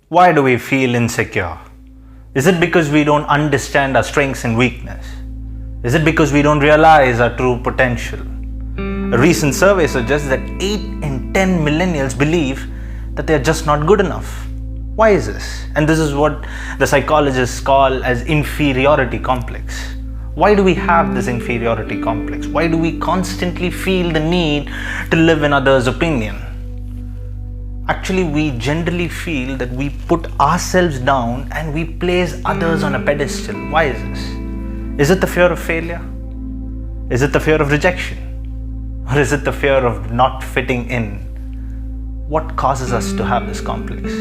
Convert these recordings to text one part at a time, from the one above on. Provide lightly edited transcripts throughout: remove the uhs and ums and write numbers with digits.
Why do we feel insecure? Is it because we don't understand our strengths and weakness? Is it because we don't realize our true potential? A recent survey suggests that 8 in 10 millennials believe that they are just not good enough. Why is this? And this is what the psychologists call as inferiority complex. Why do we have this inferiority complex? Why do we constantly feel the need to live in others' opinion? Actually, we generally feel that we put ourselves down and we place others on a pedestal. Why is this? Is it the fear of failure? Is it the fear of rejection? Or is it the fear of not fitting in? What causes us to have this complex?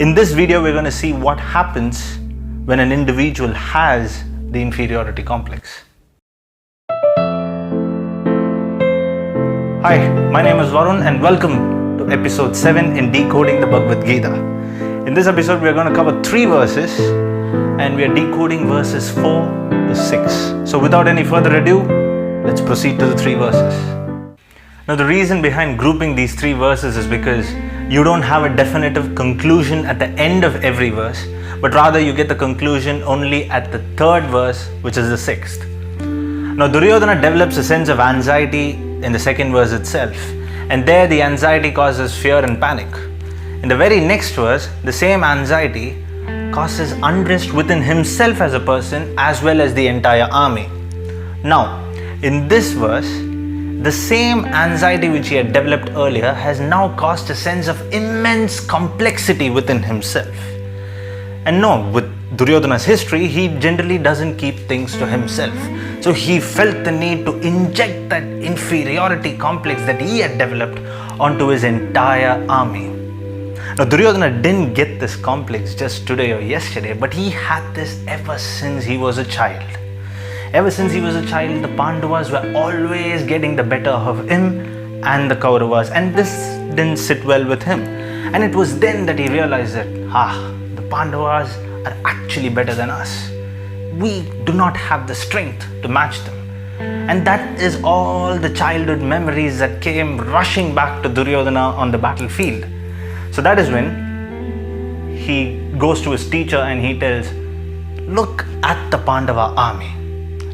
In this video, we're going to see what happens when an individual has the inferiority complex. Hi, my name is Varun and welcome to episode 7 in Decoding the Bhagavad Gita. In this episode, we are going to cover 3 verses and we are decoding verses 4 to 6. So without any further ado, let's proceed to the 3 verses. Now the reason behind grouping these 3 verses is because you don't have a definitive conclusion at the end of every verse, but rather you get the conclusion only at the 3rd verse, which is the 6th. Now Duryodhana develops a sense of anxiety in the 2nd verse itself, and there the anxiety causes fear and panic. In the very next verse, the same anxiety causes unrest within himself as a person as well as the entire army. Now, in this verse, the same anxiety which he had developed earlier has now caused a sense of immense complexity within himself. And no, with Duryodhana's history, he generally doesn't keep things to himself. So he felt the need to inject that inferiority complex that he had developed onto his entire army. Now Duryodhana didn't get this complex just today or yesterday, but he had this ever since he was a child. Ever since he was a child, the Pandavas were always getting the better of him and the Kauravas, and this didn't sit well with him. And it was then that he realized that, the Pandavas are actually better than us. We do not have the strength to match them. And that is all the childhood memories that came rushing back to Duryodhana on the battlefield. So that is when he goes to his teacher and he tells, look at the Pandava army.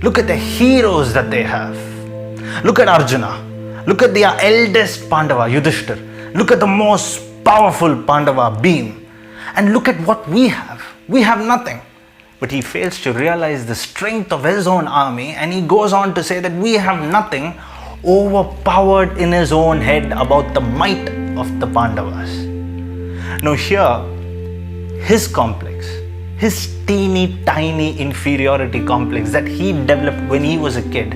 Look at the heroes that they have. Look at Arjuna. Look at their eldest Pandava, Yudhishthira. Look at the most powerful Pandava, Bhima. And look at what we have. We have nothing. But he fails to realize the strength of his own army, and he goes on to say that we have nothing, overpowered in his own head about the might of the Pandavas. Now here, his complex, his teeny tiny inferiority complex that he developed when he was a kid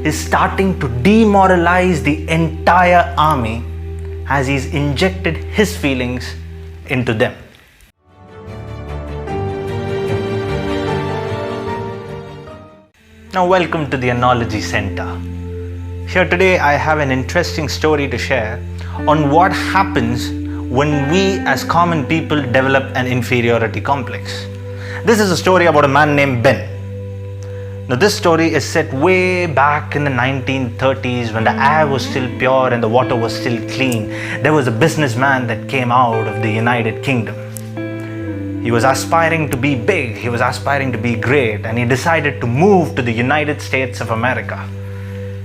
is starting to demoralize the entire army as he's injected his feelings into them. Now welcome to the Analogy Center. Here today I have an interesting story to share on what happens when we as common people develop an inferiority complex. This is a story about a man named Ben. Now this story is set way back in the 1930s when the air was still pure and the water was still clean. There was a businessman that came out of the United Kingdom. He was aspiring to be big, he was aspiring to be great, and he decided to move to the United States of America.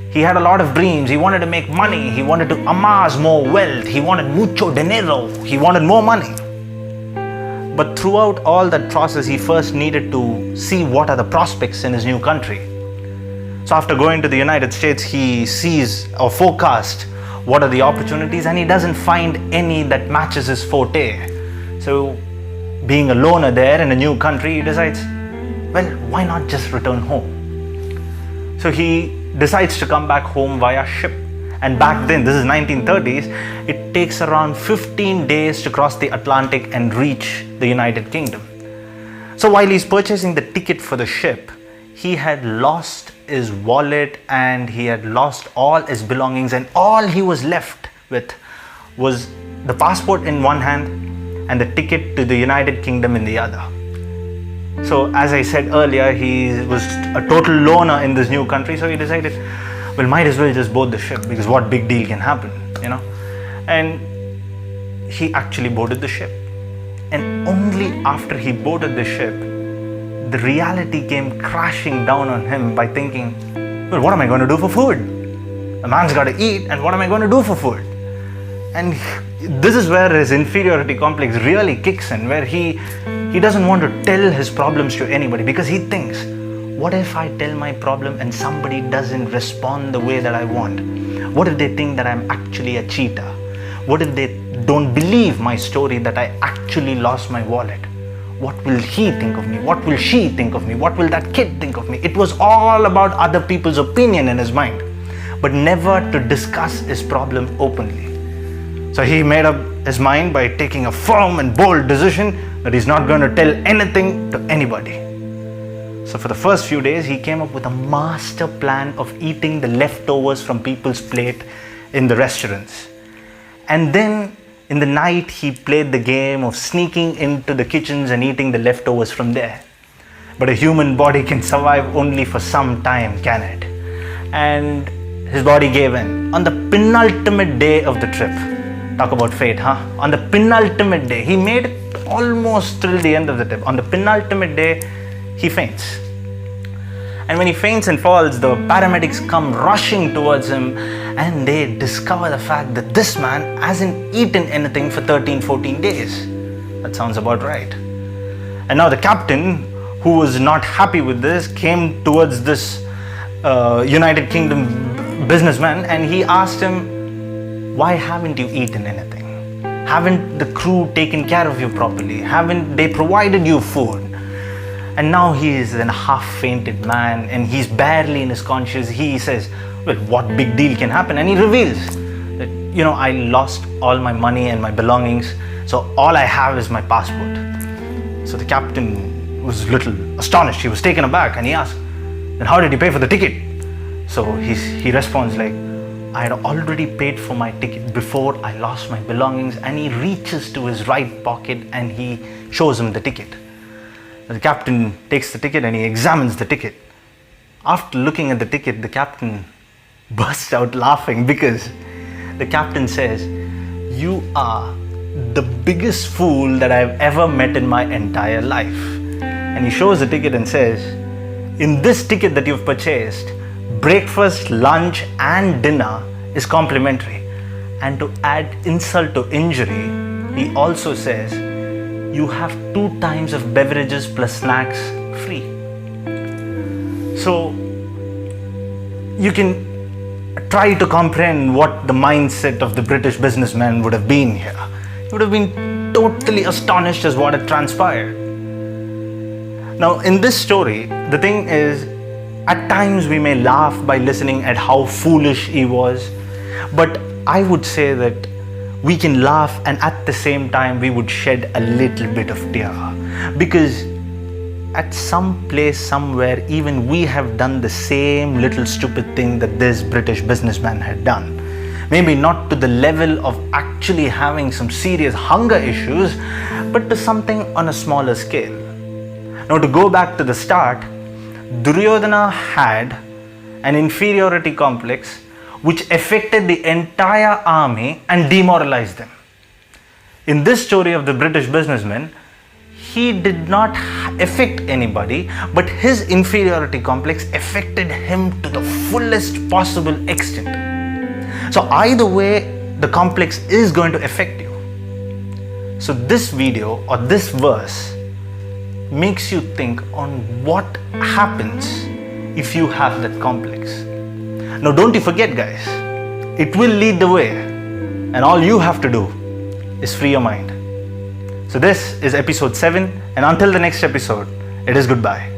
He had a lot of dreams. He wanted to make money, he wanted to amass more wealth, he wanted mucho dinero, he wanted more money. But throughout all that process, he first needed to see what are the prospects in his new country. So after going to the United States, he sees or forecasts what are the opportunities, and he doesn't find any that matches his forte. So being a loner there in a new country, he decides, well, why not just return home? So he decides to come back home via ship. And back then, this is 1930s, it takes around 15 days to cross the Atlantic and reach the United Kingdom. So while he's purchasing the ticket for the ship, he had lost his wallet and he had lost all his belongings, and all he was left with was the passport in one hand and the ticket to the United Kingdom in the other. So as I said earlier, he was a total loner in this new country, so he decided, well, might as well just board the ship, because what big deal can happen, And he actually boarded the ship. And only after he boarded the ship, the reality came crashing down on him by thinking, well, what am I going to do for food? A man's got to eat, and what am I going to do for food? And this is where his inferiority complex really kicks in, where he doesn't want to tell his problems to anybody, because he thinks, what if I tell my problem and somebody doesn't respond the way that I want? What if they think that I'm actually a cheater? What if they don't believe my story that I actually lost my wallet? What will he think of me? What will she think of me? What will that kid think of me? It was all about other people's opinion in his mind, but never to discuss his problem openly. So he made up his mind by taking a firm and bold decision that he's not going to tell anything to anybody. So for the first few days, he came up with a master plan of eating the leftovers from people's plate in the restaurants. And then in the night, he played the game of sneaking into the kitchens and eating the leftovers from there. But a human body can survive only for some time, can it? And his body gave in. On the penultimate day of the trip, talk about fate, huh? On the penultimate day, he made it almost till the end of the trip. On the penultimate day, he faints. And when he faints and falls, the paramedics come rushing towards him, and they discover the fact that this man hasn't eaten anything for 13-14 days. That sounds about right. And now the captain, who was not happy with this, came towards this United Kingdom businessman, and he asked him, why haven't you eaten anything? Haven't the crew taken care of you properly? Haven't they provided you food? And now he is a half-fainted man, and he's barely in his conscious. He says, well, what big deal can happen? And he reveals that, I lost all my money and my belongings, so all I have is my passport. So the captain was a little astonished. He was taken aback, and he asked, then how did you pay for the ticket? So he responds like, I had already paid for my ticket before I lost my belongings. And he reaches to his right pocket and he shows him the ticket. The captain takes the ticket and he examines the ticket. After looking at the ticket, the captain bursts out laughing, because the captain says, you are the biggest fool that I've ever met in my entire life. And he shows the ticket and says, in this ticket that you've purchased, breakfast, lunch and dinner is complimentary. And to add insult to injury, he also says, you have 2 times of beverages plus snacks free. So you can try to comprehend what the mindset of the British businessman would have been here. He would have been totally astonished as what had transpired. Now in this story, the thing is, at times we may laugh by listening at how foolish he was, but I would say that we can laugh and at the same time we would shed a little bit of tear, because at some place somewhere even we have done the same little stupid thing that this British businessman had done. Maybe not to the level of actually having some serious hunger issues, but to something on a smaller scale. Now to go back to the start, Duryodhana had an inferiority complex which affected the entire army and demoralized them. In this story of the British businessman, he did not affect anybody, but his inferiority complex affected him to the fullest possible extent. So either way, the complex is going to affect you. So this video or this verse makes you think on what happens if you have that complex. Now don't you forget, guys, it will lead the way, and all you have to do is free your mind. So this is episode 7, and until the next episode, it is goodbye.